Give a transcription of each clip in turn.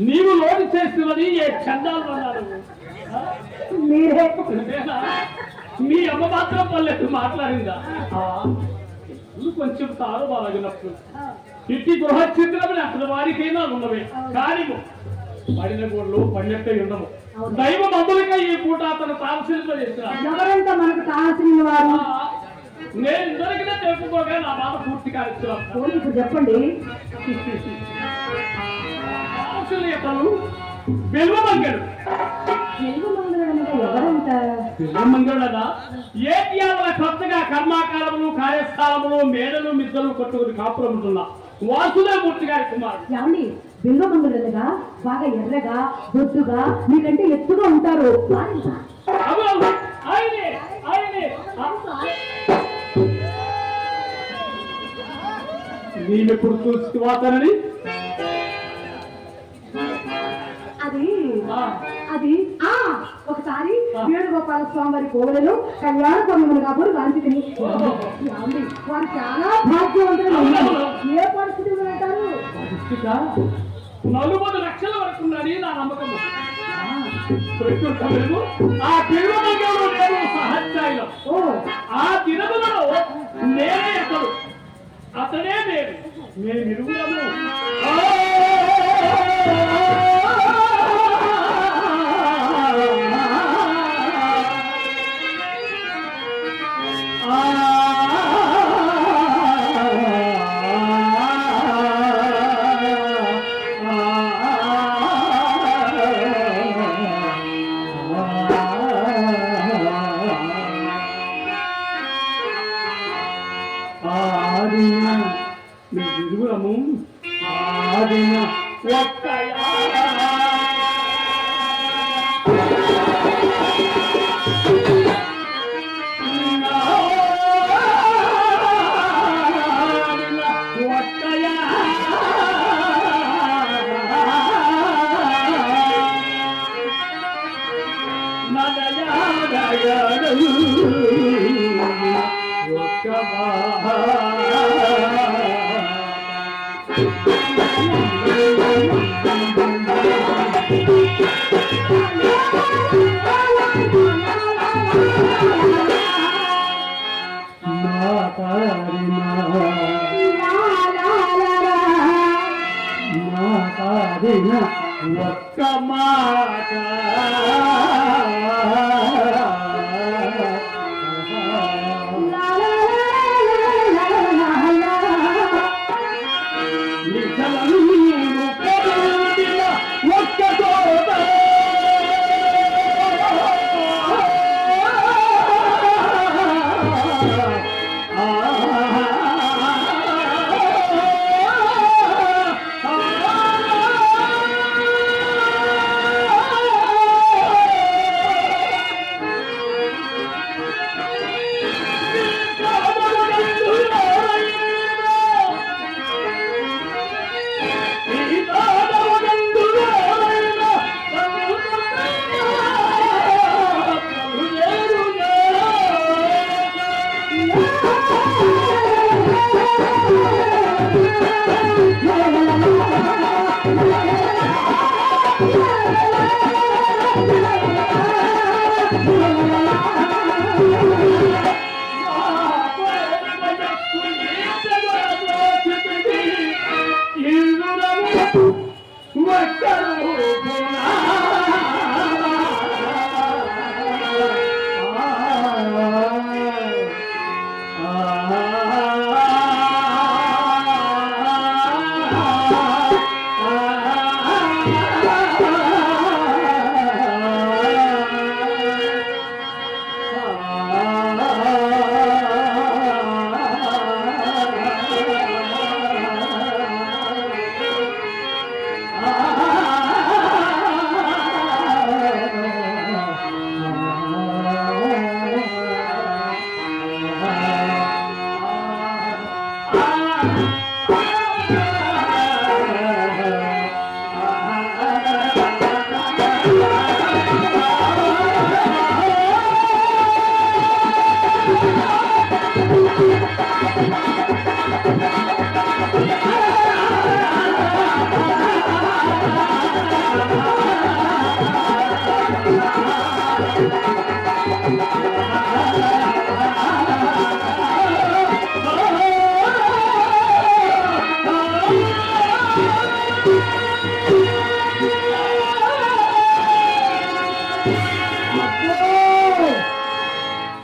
నీవు లోటు చేస్తున్నది ఏ చందాలు అన్నారు మీరే మీ అమ్మ మాత్రం పర్లేదు మాట్లాడిందా కొంచెం తారు బాగినప్పుడు ఇట్టి గృహచిత్రమని అసలు వారికైనా ఉన్నవే కానీ పడిన గోళ్ళు పడినట్టే ఉండము దైవ మందులుగా ఈ పూట అతను తామశిల్ప చేస్తున్నారు. ఎవరంతా మనకు కావాల్సిన వారు నేను ఇందరికీ తెలుపుకోగా నా బాధ పూర్తి కావచ్చు. ఇప్పుడు చెప్పండి. బిల్వమంగడు బిల్వమంగడుదా ఏ తీయాల కొత్తగా కర్మాకాలములు కార్యస్థానములు మేడలు మిద్దలు కొట్టుకుని కాపురం ఉంటున్నా వాసుదేవమూర్తి గారి కుమారుడు. ఏమండి బిల్వమంగళులుగా బాగా ఎర్రగా బొద్దుగా మీకంటే ఎత్తుగా ఉంటారు. నేనెప్పుడు చూసి వాతానని అది ఒకసారి వేణుగోపాల స్వామి వారి కోవెలలో కళ్యాణ స్వామి కాబోలు గాంచితిని వారు చాలా భాగ్యవంతులు. ఏ పరిస్థితి అంటారు? 40 లక్షల వరకు ఉన్నది నా నమ్మకం. ఆ తిరుమలలో నేను సహజాయిలో ఆ తిరుమలలో నేనే అతడు అతడే నేను ఇరుగుదము. ఒక్క ఒక్క మాట ఒక్క తోట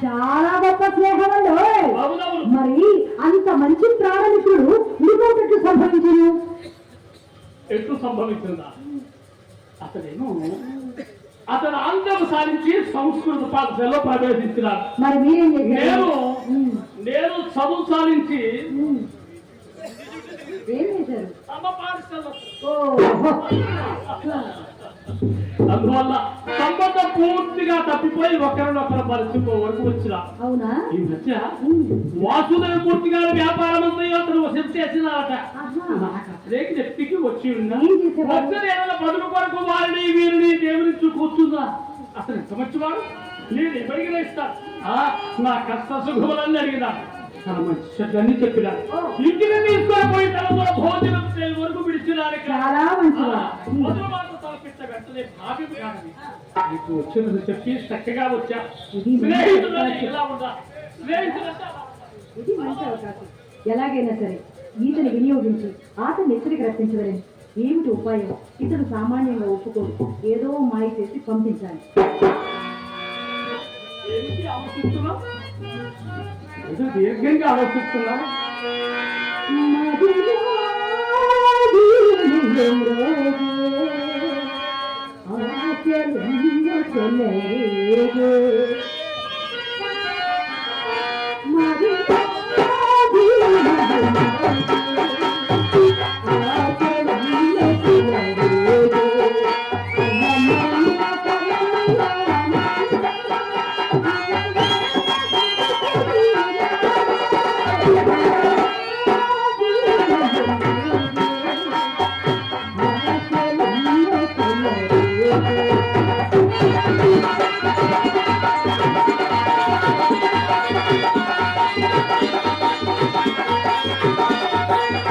చాలా గొప్ప స్నేహం అండి. మరి అంత మంచి ప్రాణమిత్రుడు ఇంకొకటి సంభవించను ఎట్లు సంభవించిందా? అతను అందరూ సాధించి సంస్కృత పాఠశాలలో ప్రవేశించినాడు. మరి మీరేం చేశారు? నేను చదువు సాధించి ఏం చేశారు? అమ్మ పాఠశాల. అందువల్ల సంబంధం పూర్తిగా తప్పిపోయి ఒకరినొకరు పరిస్థితి వరకు వచ్చిన. అవునా? ఈ మధ్య వాసుదేవ మూర్తి గారి వ్యాపారం అతను వసతి చేసినారట. రేపు నెప్పికి వచ్చి ఉన్నా బదులు కొరకు వారిని వీరిని దేవుని కూర్చుందా? అతను ఎంత మంచివాడు, నేను ఎవరికి ఇస్తాను. నా కష్ట సుఖములన్నీ అడిగినాను, తన మంచి చెడ్డన్ని చెప్పినారు. ఇంటిని తీసుకొని పోయి తన భోజనం వరకు విడిచినారు. నీకు వచ్చినది చెప్పి చక్కగా వచ్చా. ఇది మంచి అవకాశం. ఎలాగైనా సరే ఈతని వినియోగించి ఆతని ఎచ్చరికి రప్పించవలని. ఏమిటి ఉపాయం? ఇతడు సామాన్యంగా ఒప్పుకోడు. ఏదో మాయ చేసి పంపించాలి. దీర్ఘంగా ఆలోచిస్తున్నా.